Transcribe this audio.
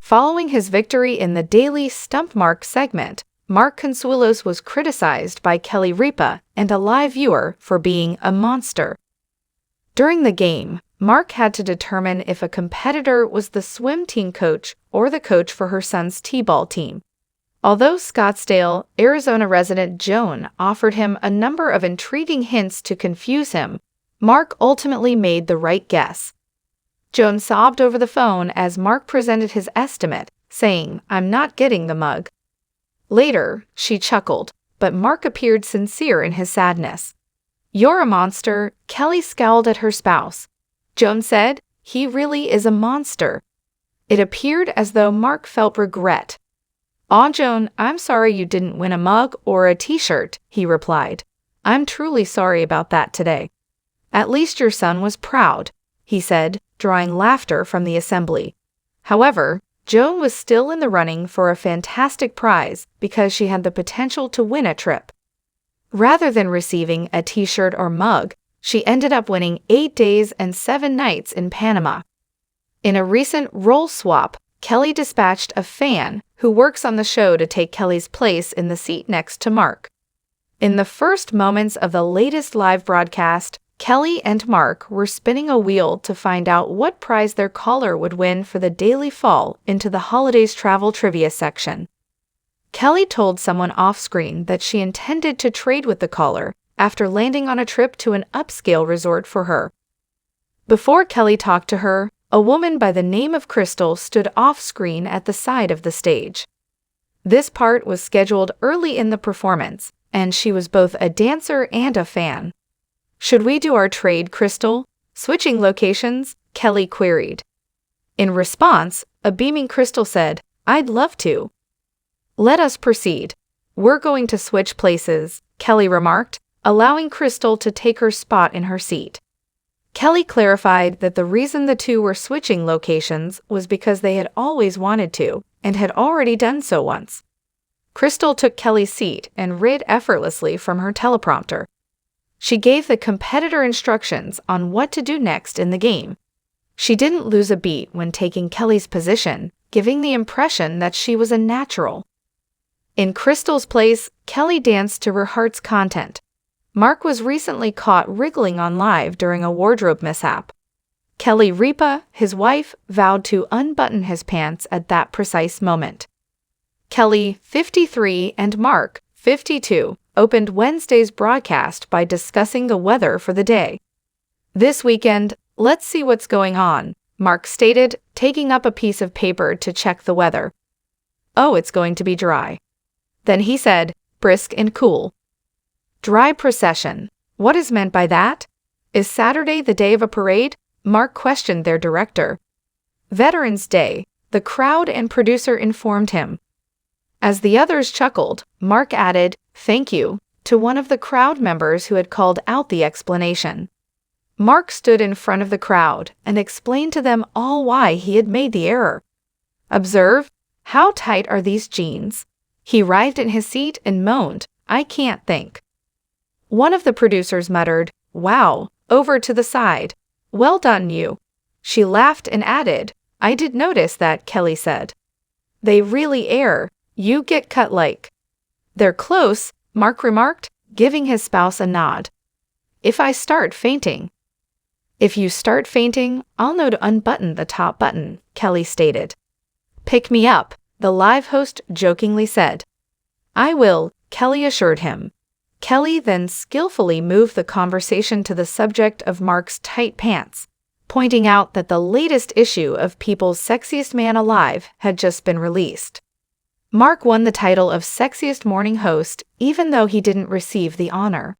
Following his victory in the daily Stump Mark segment, Mark Consuelos was criticized by Kelly Ripa and a live viewer for being a monster. During the game, Mark had to determine if a competitor was the swim team coach or the coach for her son's t-ball team. Although Scottsdale, Arizona resident Joan offered him a number of intriguing hints to confuse him, Mark ultimately made the right guess. Joan sobbed over the phone as Mark presented his estimate, saying, "I'm not getting the mug." Later, she chuckled, but Mark appeared sincere in his sadness. "You're a monster," Kelly scowled at her spouse. Joan said, "He really is a monster." It appeared as though Mark felt regret. "Aw, Joan, I'm sorry you didn't win a mug or a t-shirt," he replied. "I'm truly sorry about that today." "At least your son was proud," he said, drawing laughter from the assembly. However, Joan was still in the running for a fantastic prize because she had the potential to win a trip. Rather than receiving a t-shirt or mug, she ended up winning 8 days and 7 nights in Panama. In a recent role swap, Kelly dispatched a fan who works on the show to take Kelly's place in the seat next to Mark. In the first moments of the latest live broadcast, Kelly and Mark were spinning a wheel to find out what prize their caller would win for the daily fall into the holidays travel trivia section. Kelly told someone off-screen that she intended to trade with the caller after landing on a trip to an upscale resort for her. Before Kelly talked to her, a woman by the name of Crystal stood off-screen at the side of the stage. This part was scheduled early in the performance, and she was both a dancer and a fan. "Should we do our trade, Crystal? Switching locations?" Kelly queried. In response, a beaming Crystal said, "I'd love to." "Let us proceed. We're going to switch places," Kelly remarked, allowing Crystal to take her spot in her seat. Kelly clarified that the reason the two were switching locations was because they had always wanted to and had already done so once. Crystal took Kelly's seat and read effortlessly from her teleprompter. She gave the competitor instructions on what to do next in the game. She didn't lose a beat when taking Kelly's position, giving the impression that she was a natural. In Crystal's place, Kelly danced to her heart's content. Mark was recently caught wriggling on live during a wardrobe mishap. Kelly Ripa, his wife, vowed to unbutton his pants at that precise moment. Kelly, 53, and Mark, 52, opened Wednesday's broadcast by discussing the weather for the day. "This weekend, let's see what's going on," Mark stated, taking up a piece of paper to check the weather. "Oh, it's going to be dry." Then he said, "Brisk and cool." Dry procession. What is meant by that? Is Saturday the day of a parade? Mark questioned their director. Veterans Day, the crowd and producer informed him. As the others chuckled, Mark added, "Thank you," to one of the crowd members who had called out the explanation. Mark stood in front of the crowd and explained to them all why he had made the error. "Observe, how tight are these jeans?" He writhed in his seat and moaned, "I can't think." One of the producers muttered, "Wow, over to the side. Well done, you." She laughed and added, "I did notice that," Kelly said. "They really err. You get cut like." "They're close," Mark remarked, giving his spouse a nod. "If I start fainting." "If you start fainting, I'll know to unbutton the top button," Kelly stated. "Pick me up," the live host jokingly said. "I will," Kelly assured him. Kelly then skillfully moved the conversation to the subject of Mark's tight pants, pointing out that the latest issue of People's Sexiest Man Alive had just been released. Mark won the title of Sexiest Morning Host even though he didn't receive the honor.